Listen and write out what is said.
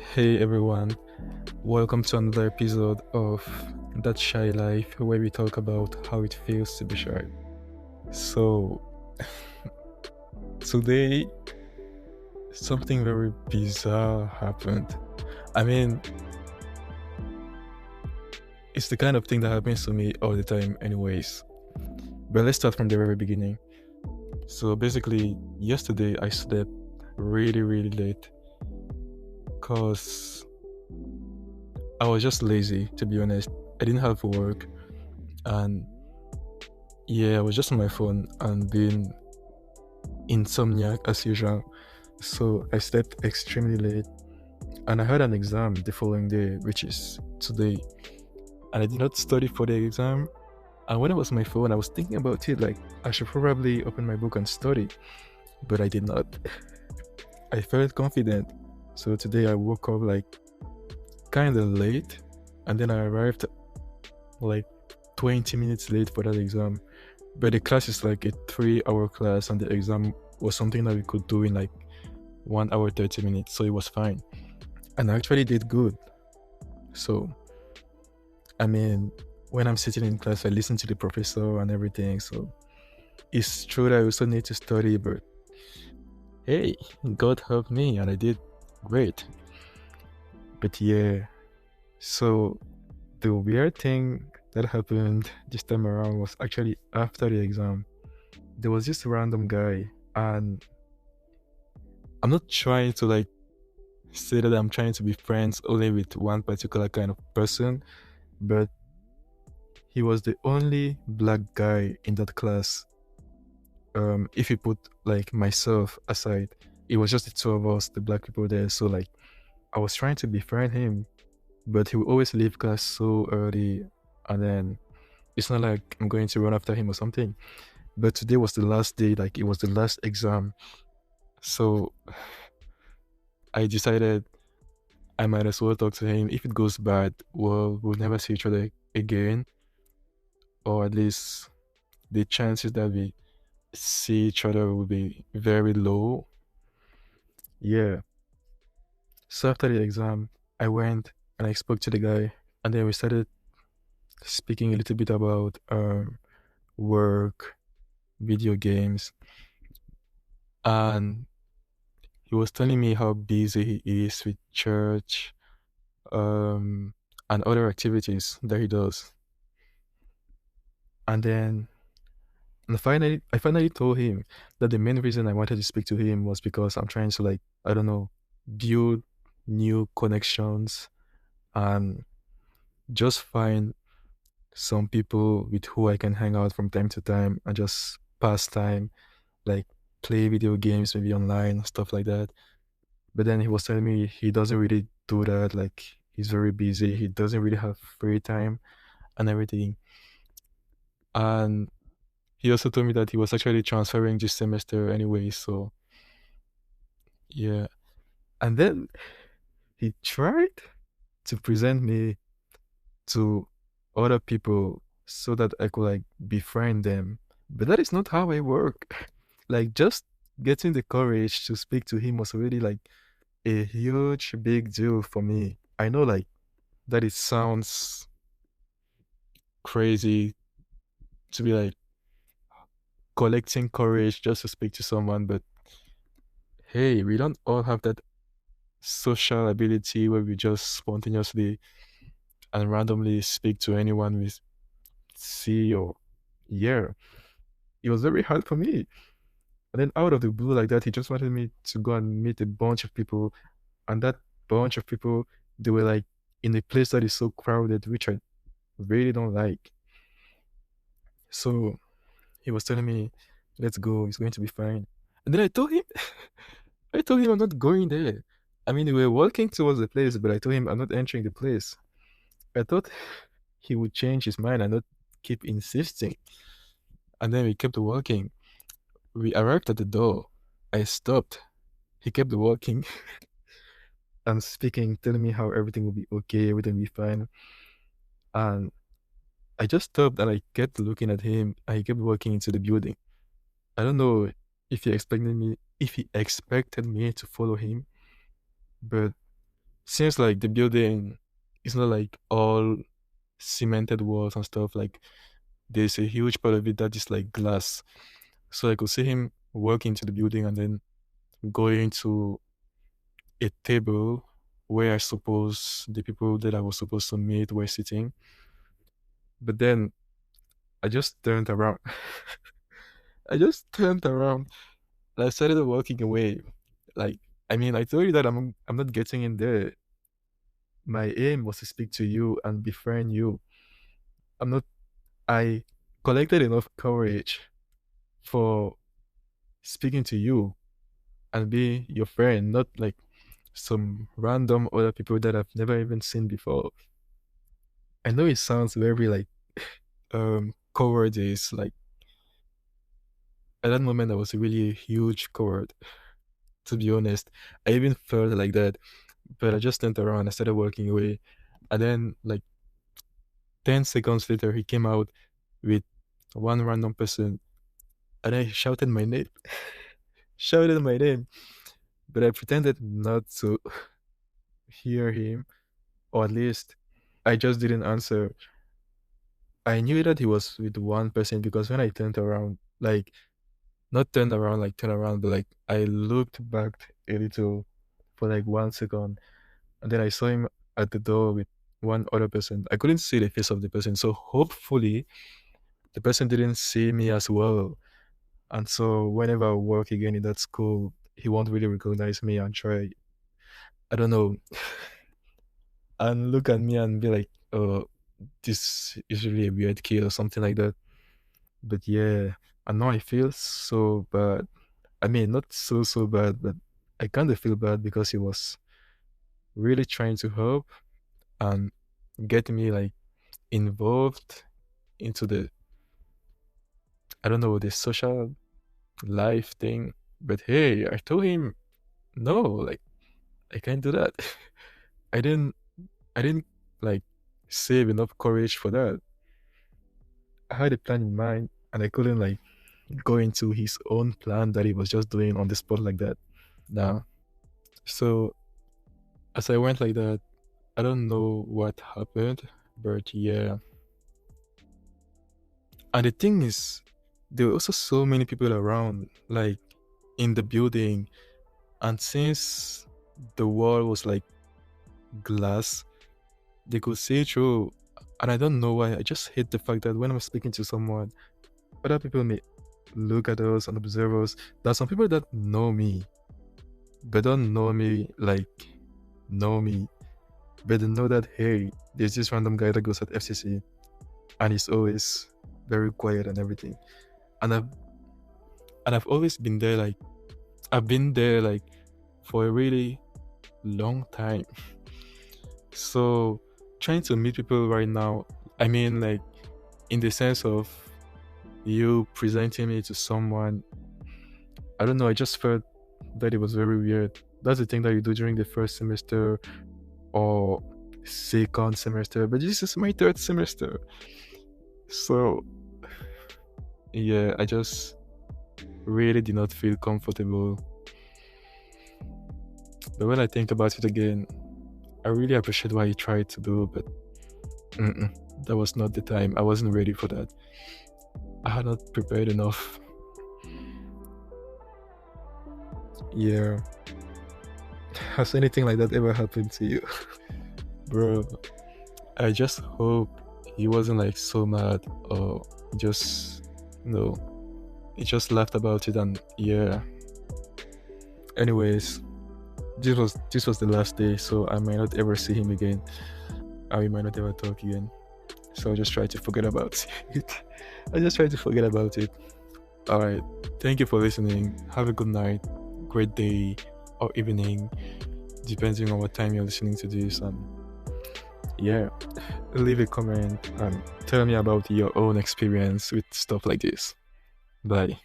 Hey everyone, welcome to another episode of That Shy Life where we talk about how it feels to be shy. So, today something very bizarre happened. I mean, it's the kind of thing that happens to me all the time, anyways. But let's start from the very beginning. So, basically, yesterday I slept really, really late because I was just lazy, to be honest. I didn't have work, and yeah, I was just on my phone and being insomniac as usual. So I slept extremely late and I had an exam the following day, which is today. And I did not study for the exam. And when I was on my phone, I was thinking about it like I should probably open my book and study, but I did not. I felt confident. So today I woke up like kind of late and then I arrived like 20 minutes late for that exam. But the class is like a 3 hour class and the exam was something that we could do in like 1 hour 30 minutes, so it was fine. And I actually did good. So I mean, when I'm sitting in class, I listen to the professor and everything. So it's true that I also need to study, but hey, God helped me and I did great. But yeah, so the weird thing that happened this time around was actually after the exam. There was this random guy, and I'm not trying to like say that I'm trying to be friends only with one particular kind of person, but he was the only black guy in that class. If you put like myself aside, it was just the two of us, the black people there. So like I was trying to befriend him, but he would always leave class so early, and then it's not like I'm going to run after him or something. But today was the last day, like it was the last exam. So I decided I might as well talk to him. If it goes bad, well, we'll never see each other again, or at least the chances that we see each other will be very low. Yeah. So after the exam, I went and I spoke to the guy, and then we started speaking a little bit about work, video games, and he was telling me how busy he is with church, um, and other activities that he does. And then I finally told him that the main reason I wanted to speak to him was because I'm trying to like, I don't know, build new connections and just find some people with who I can hang out from time to time and just pass time, like play video games, maybe online, stuff like that. But then he was telling me he doesn't really do that. Like he's very busy. He doesn't really have free time and everything. And he also told me that he was actually transferring this semester anyway. So yeah. And then he tried to present me to other people so that I could like befriend them. But that is not how I work. Like just getting the courage to speak to him was already like a huge big deal for me. I know like that it sounds crazy to be like collecting courage just to speak to someone, but hey, we don't all have that social ability where we just spontaneously and randomly speak to anyone we see or hear. It was very hard for me. And then out of the blue like that, he just wanted me to go and meet a bunch of people. And that bunch of people, they were like in a place that is so crowded, which I really don't like. So he was telling me, let's go, it's going to be fine. And then I told him I'm not going there. I mean, we were walking towards the place, but I told him I'm not entering the place. I thought he would change his mind and not keep insisting. And then we kept walking. We arrived at the door. I stopped. He kept walking and speaking, telling me how everything will be okay, everything will be fine. And I just stopped and I kept looking at him and he kept walking into the building. I don't know if he expected me to follow him, but Seems like the building is not like all cemented walls and stuff. Like there's a huge part of it that is like glass. So I could see him walk into the building and then going to a table where I suppose the people that I was supposed to meet were sitting. But then I just turned around. I just turned around and I started walking away. Like, I mean, I told you that I'm not getting in there. My aim was to speak to you and befriend you. I'm not. I collected enough courage for speaking to you and be your friend, not like some random other people that I've never even seen before. I know it sounds very like cowardice. Like at that moment, I was really a huge coward. To be honest, I even felt like that, but I just turned around. I started walking away, and then like 10 seconds later, he came out with one random person, and I shouted my name, shouted my name, but I pretended not to hear him, or at least I just didn't answer. I knew that he was with one person because when I turned around, like not turned around, like turned around, but like I looked back a little for like 1 second, and then I saw him at the door with one other person. I couldn't see the face of the person, so hopefully the person didn't see me as well. And so whenever I work again in that school, he won't really recognize me and try, I don't know, and look at me and be like, oh, this is really a weird kid or something like that. But yeah, I know I feel so bad. I mean, not so bad, but I kind of feel bad because he was really trying to help and get me like involved into the, I don't know, the social life thing. But hey, I told him no, like I can't do that. I didn't I didn't like save enough courage for that. I had a plan in mind and I couldn't like go into his own plan that he was just doing on the spot like that. Nah. So as I went like that, I don't know what happened, but yeah. And the thing is, there were also so many people around, like in the building, and since the wall was like glass, they could see through. And I don't know why. I just hate the fact that when I'm speaking to someone, other people may look at us and observe us. There are some people that know me, but don't know me like know me. But they know that hey, there's this random guy that goes at FCC and he's always very quiet and everything. And I've always been there like I've been there like for a really long time. So trying to meet people right now, I mean like in the sense of you presenting me to someone, I don't know, I just felt that it was very weird. That's the thing that you do during the first semester or second semester, but this is my third semester. So yeah, I just really did not feel comfortable. But when I think about it again, I really appreciate what he tried to do, but that was not the time. I wasn't ready for that. I had not prepared enough. Yeah. Has anything like that ever happened to you? Bro, I just hope he wasn't like so mad or just, no, he just laughed about it and yeah. Anyways, this was the last day, so I might not ever see him again. And we might not ever talk again. So I just try to forget about it. I just try to forget about it. Alright. Thank you for listening. Have a good night, great day, or evening, depending on what time you're listening to this. And yeah, leave a comment and tell me about your own experience with stuff like this. Bye.